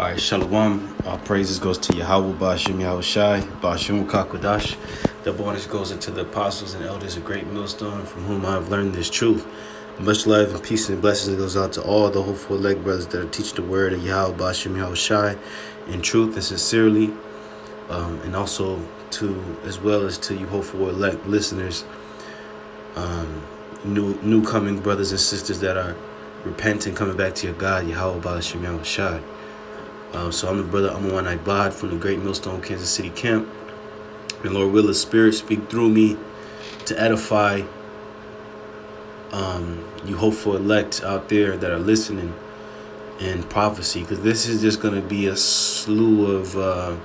All right, Shalom. All praises goes to Yahweh, Ba'ashim Yahushai, Ba'ashim Kakwadash. The bonus goes into the apostles and elders of Great Millstone, from whom I have learned this truth. Much love and peace and blessings goes out to all the hopeful elect brothers that are teaching the word of Yahweh, Ba'ashim Yahushai, in truth and sincerely, and also as well as to you hopeful elect listeners, new coming brothers and sisters that are repenting, coming back to your God, Yahweh, Ba'ashim Yahushai. So I'm the brother Amon Ibad from the Great Millstone, Kansas City camp. And Lord will the Spirit speak through me to edify you hopeful elect out there that are listening in prophecy. Because this is just going to be a slew of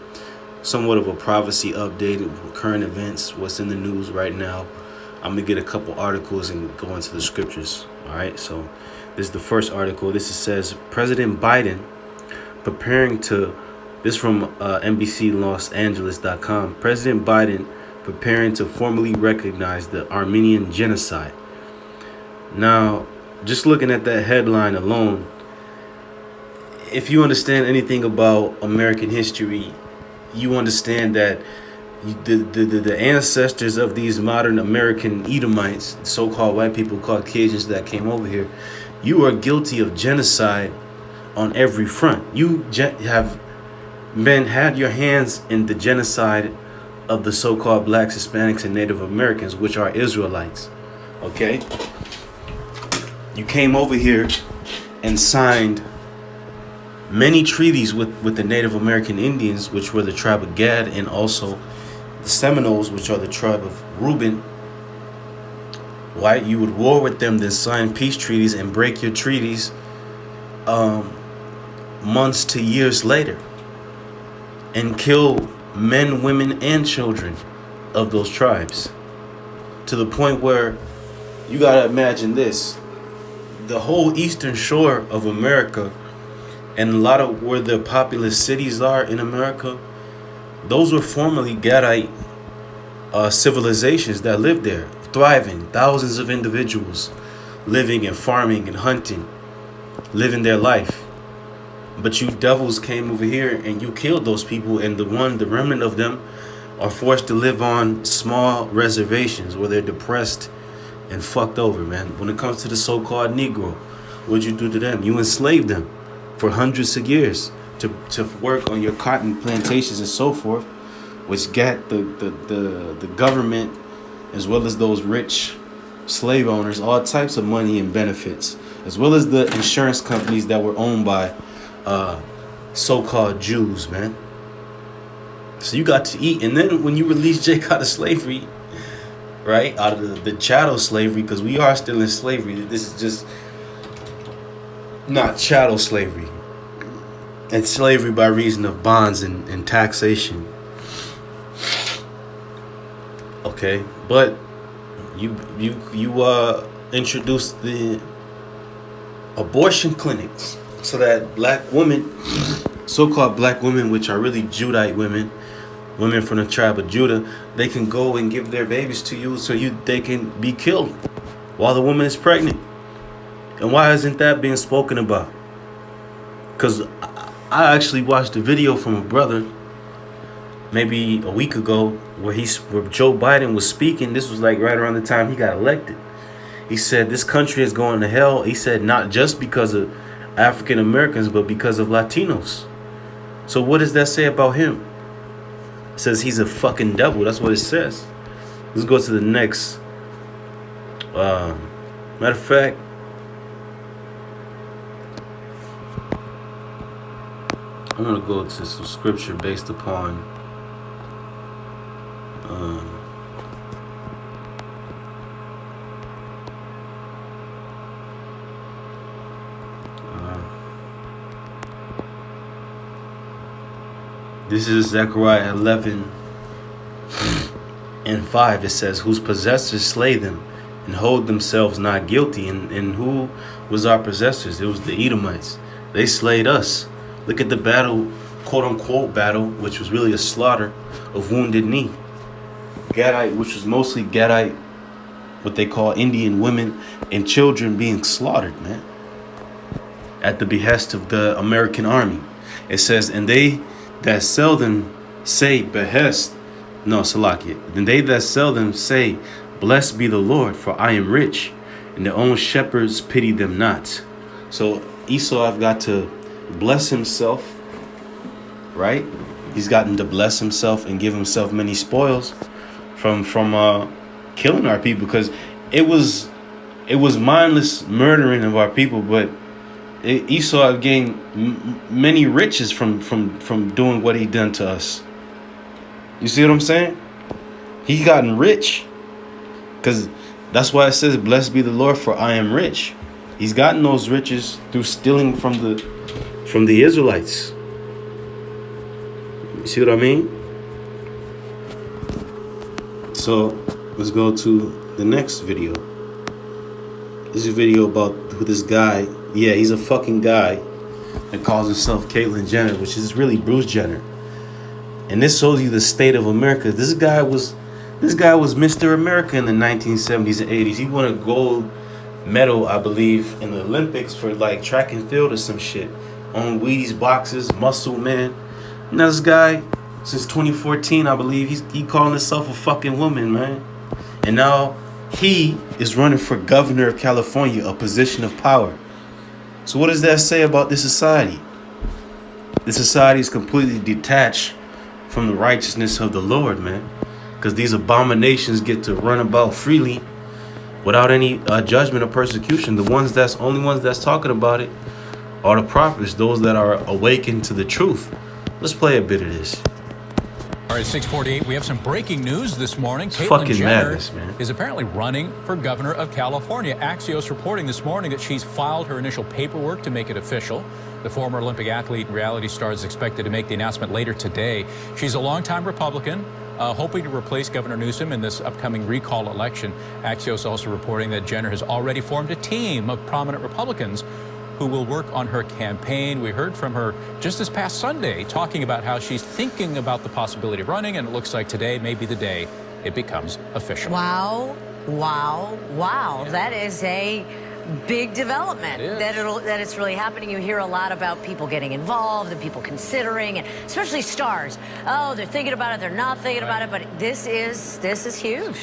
somewhat of a prophecy update of current events, what's in the news right now. I'm going to get a couple articles and go into the scriptures. All right, so this is the first article. This says President Biden preparing to, this from NBCLosAngeles.com. President Biden preparing to formally recognize the Armenian genocide. Now, just looking at that headline alone, if you understand anything about American history, you understand that the ancestors of these modern American Edomites, so-called white people, Caucasians that came over here, you are guilty of genocide on every front. You have had your hands in the genocide of the so-called blacks, Hispanics, and Native Americans, which are Israelites. Okay? You came over here and signed many treaties with the Native American Indians, which were the tribe of Gad, and also the Seminoles, which are the tribe of Reuben. Why? You would war with them, then sign peace treaties and break your treaties months to years later, and kill men, women, and children of those tribes, to the point where you gotta imagine this: the whole eastern shore of America and a lot of where the populous cities are in America, those were formerly Gadite civilizations that lived there, thriving, thousands of individuals living and farming and hunting, living their life. But you devils came over here and you killed those people, and the remnant of them are forced to live on small reservations where they're depressed and fucked over, man. When it comes to the so-called Negro, what'd you do to them? You enslaved them for hundreds of years to work on your cotton plantations and so forth, which got the government, as well as those rich slave owners, all types of money and benefits, as well as the insurance companies that were owned by so-called Jews, man. So you got to eat. And then when you release Jake out of slavery, right, out of the chattel slavery, because we are still in slavery, this is just not chattel slavery, it's slavery by reason of bonds and taxation. Okay, but you introduced the abortion clinics so that black women, so-called black women, which are really Judite women from the tribe of Judah, they can go and give their babies to you so they can be killed while the woman is pregnant. And why isn't that being spoken about? Because I actually watched a video from a brother maybe a week ago where Joe Biden was speaking. This was like right around the time he got elected. He said this country is going to hell. He said not just because of African Americans, but because of Latinos. So what does that say about him? It says he's a fucking devil. That's what it says. Let's go to the next. Matter of fact, I'm going to go to some scripture based upon this is Zechariah 11:5. It says, whose possessors slay them and hold themselves not guilty. And who was our possessors? It was the Edomites. They slayed us. Look at the battle, quote unquote battle, which was really a slaughter of Wounded Knee. Gadite, which was mostly Gadite, what they call Indian women and children being slaughtered, man, at the behest of the American army. It says, and they that sell them say behest. No, Salakia. And they that sell them say, blessed be the Lord, for I am rich, and their own shepherds pity them not. So Esau have got to bless himself, right? He's gotten to bless himself and give himself many spoils from killing our people, because it was mindless murdering of our people, but Esau have gained many riches from doing what he done to us. You see what I'm saying? He gotten rich, because that's why it says, blessed be the Lord, for I am rich. He's gotten those riches through stealing from the Israelites. You see what I mean? So let's go to the next video. This is a video about who this guy, yeah, he's a fucking guy that calls himself Caitlyn Jenner, which is really Bruce Jenner. And this shows you the state of America. This guy was Mr. America in the 1970s and 80s. He won a gold medal, I believe, in the Olympics for like track and field or some shit. On Wheaties boxes, muscle man. And this guy, since 2014, I believe, he calling himself a fucking woman, man. And now he is running for governor of California, a position of power. So what does that say about this society? This society is completely detached from the righteousness of the Lord, man. Because these abominations get to run about freely without any judgment or persecution. The only ones that's talking about it are the prophets, those that are awakened to the truth. Let's play a bit of this. All right, 6:48. We have some breaking news this morning. Fucking Caitlyn Jenner madness, man. is apparently running for governor of California. Axios reporting this morning that she's filed her initial paperwork to make it official. The former Olympic athlete and reality star is expected to make the announcement later today. She's a longtime Republican, hoping to replace Governor Newsom in this upcoming recall election. Axios also reporting that Jenner has already formed a team of prominent Republicans who will work on her campaign. We heard from her just this past Sunday talking about how she's thinking about the possibility of running, and it looks like today may be the day it becomes official. Wow, wow, wow. Yeah. That is a big development that it's really happening. You hear a lot about people getting involved and people considering, and especially stars. Oh, they're thinking about it, they're not thinking about it, but this is huge.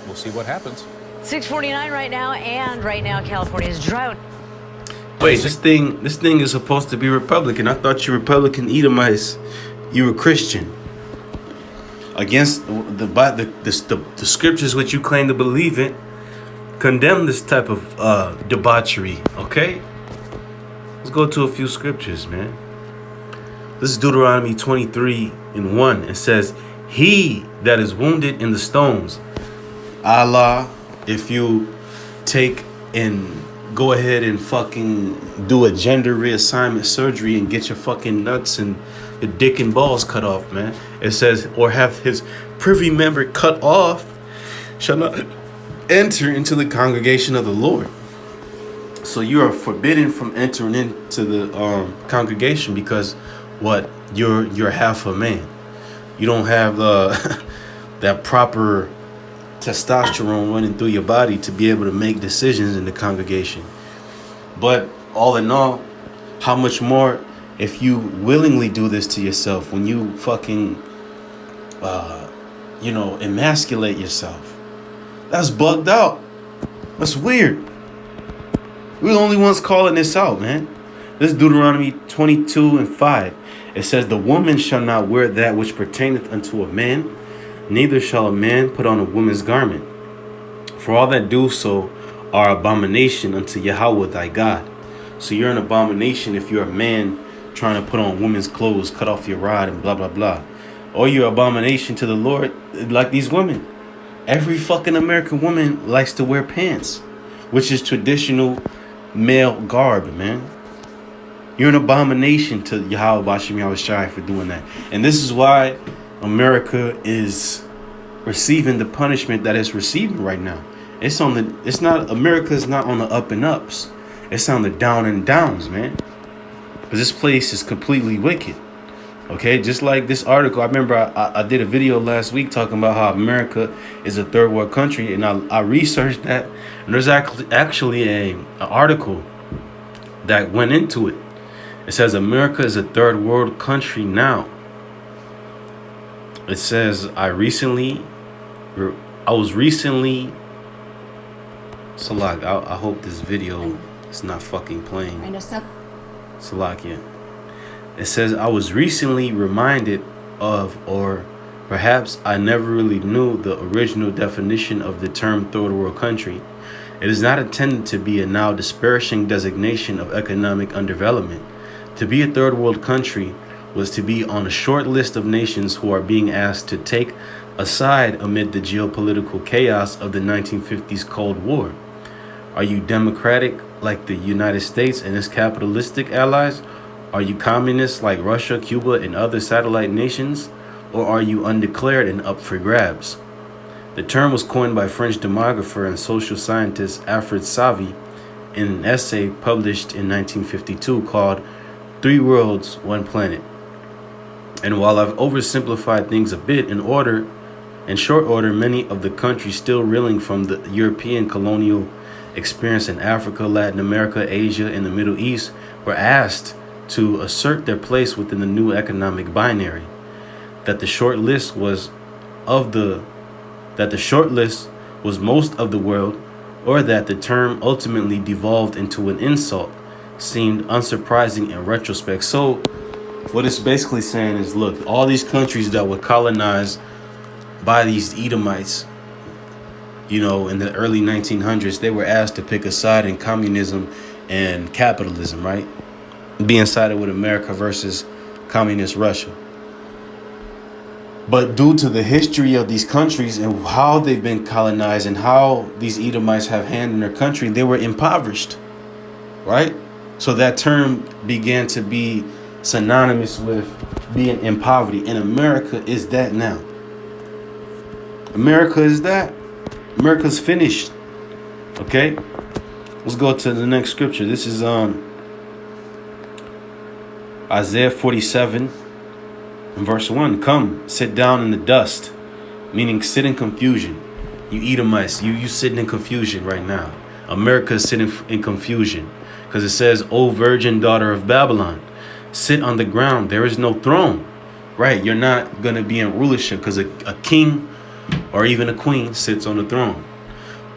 We'll see what happens. 6:49 right now, and right now California is drought. Wait, this thing is supposed to be Republican. I thought you Republican Edomites, you were Christian. Against the scriptures which you claim to believe in, condemn this type of debauchery, okay? Let's go to a few scriptures, man. This is Deuteronomy 23:1. It says, he that is wounded in the stones, Allah, if you take and go ahead and fucking do a gender reassignment surgery and get your fucking nuts and your dick and balls cut off, man. It says, or have his privy member cut off, shall not enter into the congregation of the Lord. So you are forbidden from entering into the congregation because what? You're half a man. You don't have that proper testosterone running through your body to be able to make decisions in the congregation. But all in all, how much more if you willingly do this to yourself, when you fucking emasculate yourself? That's bugged out. That's weird. We're the only ones calling this out, man. This is Deuteronomy 22:5. It says, the woman shall not wear that which pertaineth unto a man, neither shall a man put on a woman's garment. For all that do so are abomination unto Yahweh thy God. So you're an abomination if you're a man trying to put on women's clothes, cut off your rod and blah, blah, blah. Or you're an abomination to the Lord like these women. Every fucking American woman likes to wear pants, which is traditional male garb, man. You're an abomination to Yahweh Bashem Yahushai for doing that. And this is why America is receiving the punishment that it's receiving right now. America is not on the up and ups. It's on the down and downs, man. Because this place is completely wicked. Okay, just like this article. I remember I did a video last week talking about how America is a third world country, and I researched that, and there's actually an article that went into it. It says America is a third world country now. It says I was recently. Salak, I hope this video is not fucking playing. Salakia. It says I was recently reminded of, or perhaps I never really knew the original definition of the term third world country. It is not intended to be a now disparaging designation of economic underdevelopment. To be a third world country was to be on a short list of nations who are being asked to take a side amid the geopolitical chaos of the 1950s Cold War. Are you democratic like the United States and its capitalistic allies? Are you communist like Russia, Cuba, and other satellite nations? Or are you undeclared and up for grabs? The term was coined by French demographer and social scientist Alfred Savi in an essay published in 1952 called Three Worlds, One Planet. And while I've oversimplified things a bit, in short order, many of the countries still reeling from the European colonial experience in Africa, Latin America, Asia, and the Middle East were asked to assert their place within the new economic binary. That the short list was most of the world, or that the term ultimately devolved into an insult, seemed unsurprising in retrospect. So what it's basically saying is, look, all these countries that were colonized by these Edomites, you know, in the early 1900s, they were asked to pick a side in communism and capitalism, right? Being sided with America versus communist Russia. But due to the history of these countries and how they've been colonized and how these Edomites have hand in their country, they were impoverished, right? So that term began to be synonymous with being in poverty. And America is that now. America is that. America's finished. Okay? Let's go to the next scripture. This is Isaiah 47 and verse 1. Come, sit down in the dust, meaning sit in confusion. You Edomites, you sitting in confusion right now. America is sitting in confusion because it says, O virgin daughter of Babylon, sit on the ground. There is no throne, right? You're not going to be in rulership because a king or even a queen sits on the throne.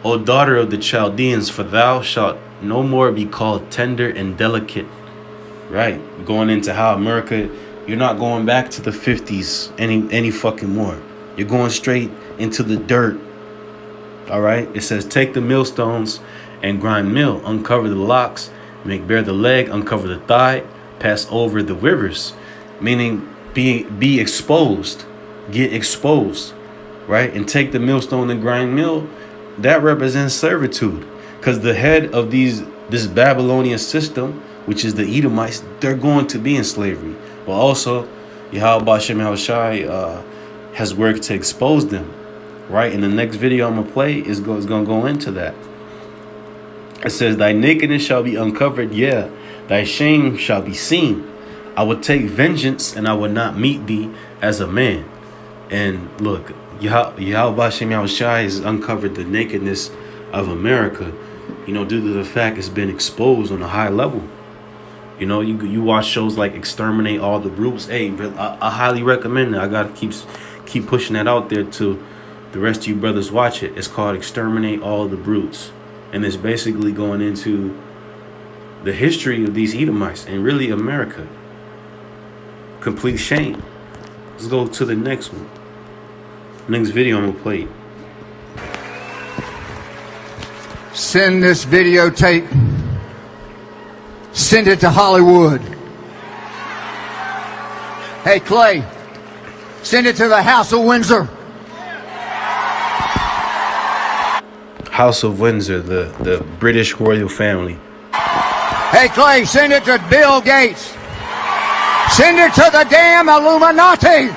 O daughter of the Chaldeans, for thou shalt no more be called tender and delicate. Right? Going into how America, you're not going back to the 50s any fucking more. You're going straight into the dirt. All right? It says, take the millstones and grind meal, uncover the locks, make bare the leg, uncover the thigh, pass over the rivers. Meaning be exposed, get exposed. Right? And take the millstone and grind meal, that represents servitude. Because the head of this Babylonian system, which is the Edomites, they're going to be in slavery. But also, Yahweh Shem Yahushai has worked to expose them. Right? In the next video I'm going to play is going to go into that. It says, thy nakedness shall be uncovered, yeah, thy shame shall be seen. I will take vengeance and I will not meet thee as a man. And look, Yahweh Shem Yahushai has uncovered the nakedness of America, you know, due to the fact it's been exposed on a high level. You know, you watch shows like Exterminate All the Brutes. Hey, I highly recommend it. I gotta keep pushing that out there to the rest of you brothers. Watch it. It's called Exterminate All the Brutes, and it's basically going into the history of these Edomites and really America. Complete shame. Let's go to the next one. Next video I'm gonna play. Send this videotape. Send it to Hollywood. Hey, Clay, send it to the House of Windsor. House of Windsor, the British royal family. Hey, Clay, send it to Bill Gates. Send it to the damn Illuminati.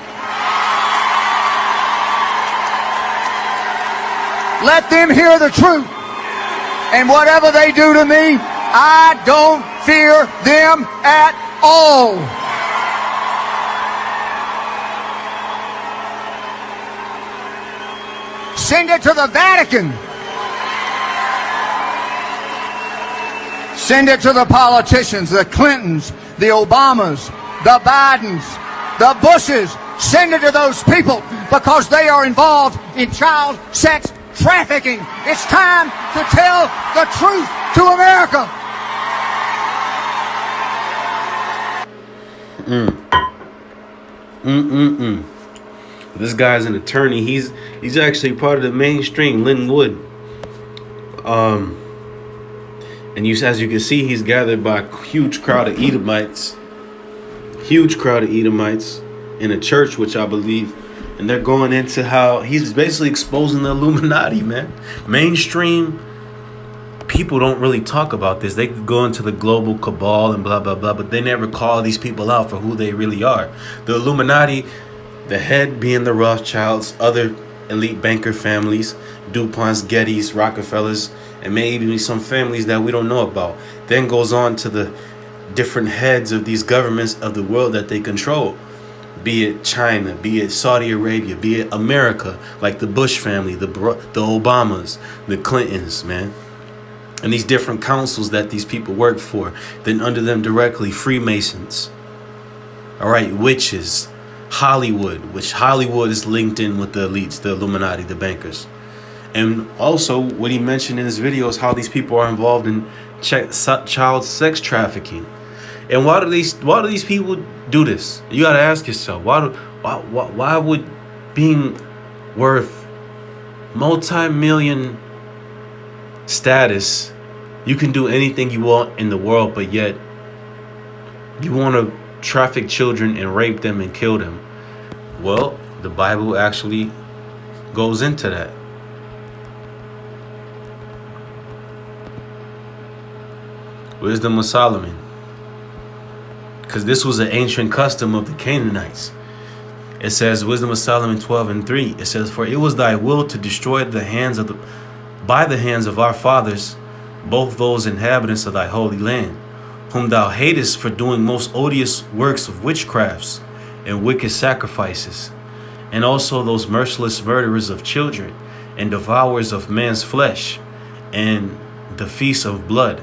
Let them hear the truth. And whatever they do to me, I don't fear them at all. Send it to the Vatican. Send it to the politicians, the Clintons, the Obamas, the Bidens, the Bushes, send it to those people because they are involved in child sex trafficking. It's time to tell the truth to America. This guy's an attorney. He's actually part of the mainstream, Lynn Wood. And as you can see, he's gathered by a huge crowd of Edomites. In a church, which I believe, and they're going into how he's basically exposing the Illuminati, man. Mainstream people don't really talk about this. They could go into the global cabal and blah, blah, blah, but they never call these people out for who they really are. The Illuminati, the head being the Rothschilds, other elite banker families, DuPonts, Gettys, Rockefellers, and maybe some families that we don't know about. Then goes on to the different heads of these governments of the world that they control. Be it China, be it Saudi Arabia, be it America, like the Bush family, the Obamas, the Clintons, man. And these different councils that these people work for. Then under them directly, Freemasons. All right, witches, Hollywood, which Hollywood is linked in with the elites, the Illuminati, the bankers. And also what he mentioned in his video is how these people are involved in child sex trafficking. And why do these people do this? You got to ask yourself, why would being worth multi-million status, you can do anything you want in the world, but yet you want to traffic children and rape them and kill them? Well, the Bible actually goes into that. Wisdom of Solomon. Because this was an ancient custom of the Canaanites. It says, Wisdom of Solomon 12:3. It says, for it was thy will to destroy by the hands of our fathers, both those inhabitants of thy holy land, whom thou hatest for doing most odious works of witchcrafts and wicked sacrifices, and also those merciless murderers of children, and devourers of man's flesh, and the feast of blood,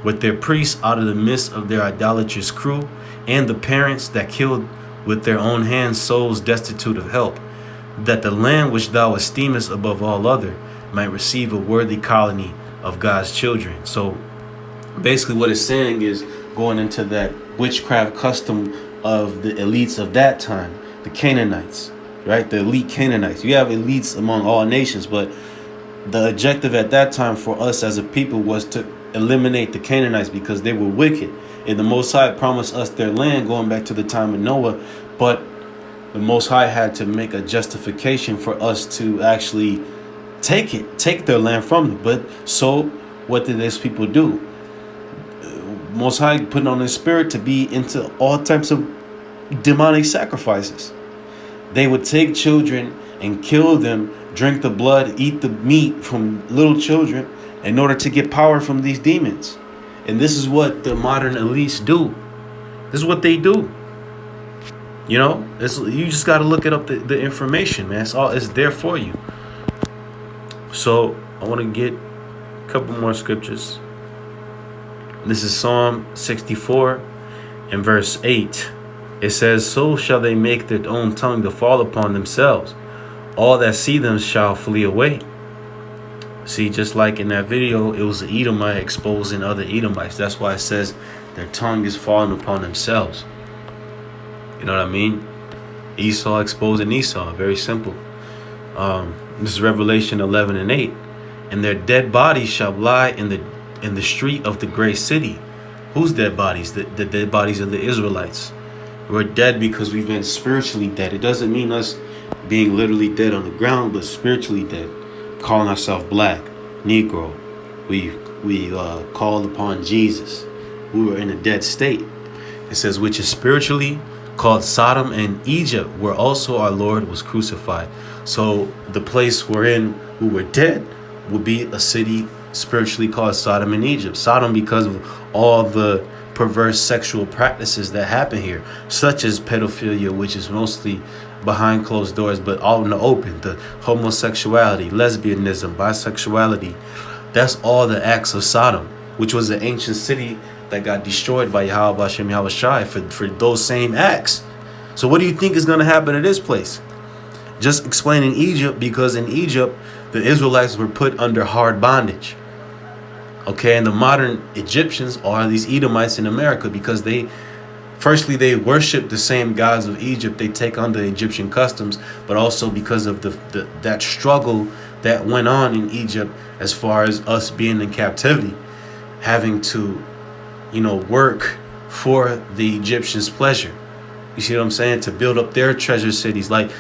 with their priests out of the midst of their idolatrous crew, and the parents that killed with their own hands souls destitute of help, that the land which thou esteemest above all other might receive a worthy colony of God's children. So basically what it's saying is going into that witchcraft custom of the elites of that time, the Canaanites, right? The elite Canaanites. You have elites among all nations, but the objective at that time for us as a people was to eliminate the Canaanites because they were wicked. And the Most High promised us their land going back to the time of Noah, but the Most High had to make a justification for us to actually take their land from them. But so what did these people do? Most High put on his spirit to be into all types of demonic sacrifices. They would take children and kill them, drink the blood, eat the meat from little children in order to get power from these demons. And this is what the modern elites do. This is what they do. You know, you just got to look it up, the information, man. It's there for you. So I want to get a couple more scriptures. This is Psalm 64 and verse 8. It says, so shall they make their own tongue to fall upon themselves. All that see them shall flee away. See, just like in that video, it was the Edomite exposing other Edomites. That's why it says their tongue is falling upon themselves. You know what I mean? Esau exposing Esau. Very simple. This is Revelation 11:8. And their dead bodies shall lie in the street of the great city. Whose dead bodies? The dead bodies of the Israelites. We're dead because we've been spiritually dead. It doesn't mean us being literally dead on the ground, but spiritually dead. Calling ourselves black, Negro. We called upon Jesus. We were in a dead state. It says, which is spiritually called Sodom and Egypt, where also our Lord was crucified. So the place we're in, who were dead, would be a city spiritually called Sodom and Egypt. Sodom because of all the perverse sexual practices that happen here, such as pedophilia, which is mostly behind closed doors, but all in the open. The homosexuality, lesbianism, bisexuality. That's all the acts of Sodom, which was an ancient city that got destroyed by Yahweh Hashem Yahweh Shai for those same acts. So what do you think is going to happen to this place? Just explaining Egypt, because in Egypt, the Israelites were put under hard bondage. Okay, and the modern Egyptians are these Edomites in America, because they worship the same gods of Egypt. They take on the Egyptian customs, but also because of that struggle that went on in Egypt, as far as us being in captivity, having to, work for the Egyptians' pleasure. You see what I'm saying? To build up their treasure cities, like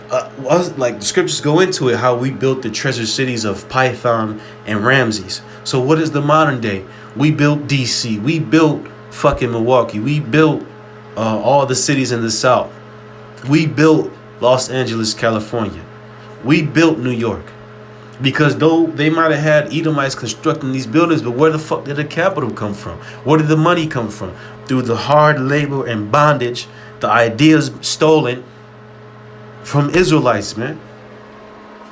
the scriptures go into it, how we built the treasure cities of Python and Ramses. So what is the modern day? We built DC. We built fucking Milwaukee. We built all the cities in the South. We built Los Angeles, California. We built New York. Because though they might have had Edomites constructing these buildings, but where the fuck did the capital come from? Where did the money come from? Through the hard labor and bondage, the ideas stolen from Israelites, man.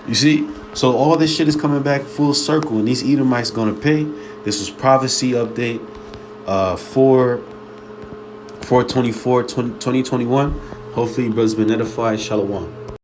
You see? So all this shit is coming back full circle, and these Edomites gonna pay. This was prophecy update 4/24/2021. Hopefully, brothers been edified. Shalom.